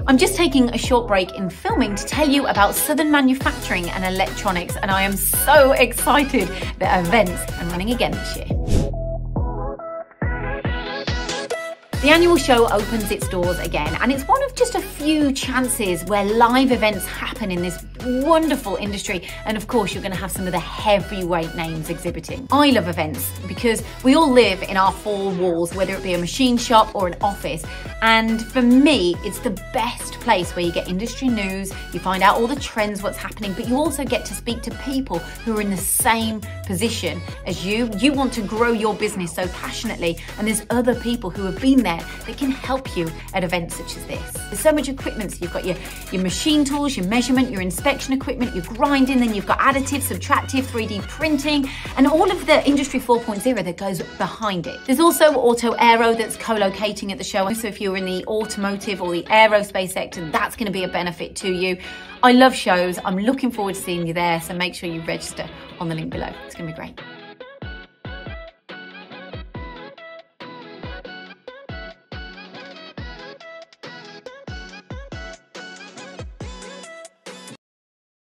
I'm just taking a short break in filming to tell you about Southern Manufacturing and Electronics, and I am so excited that events are running again this year. The annual show opens its doors again, and it's one of just a few chances where live events happen in this wonderful industry, and of course you're going to have some of the heavyweight names exhibiting. I love events because we all live in our four walls, whether it be a machine shop or an office, and for me it's the best place where you get industry news, you find out all the trends, what's happening, but you also get to speak to people who are in the same position as you. You want to grow your business so passionately, and there's other people who have been there that can help you at events such as this. There's so much equipment. So you've got your machine tools, your measurement, your inspection equipment, your grinding, then you've got additive, subtractive, 3D printing, and all of the Industry 4.0 that goes behind it. There's also Auto Aero that's co-locating at the show. So if you're in the automotive or the aerospace sector, that's going to be a benefit to you. I love shows. I'm looking forward to seeing you there. So make sure you register on the link below. It's going to be great.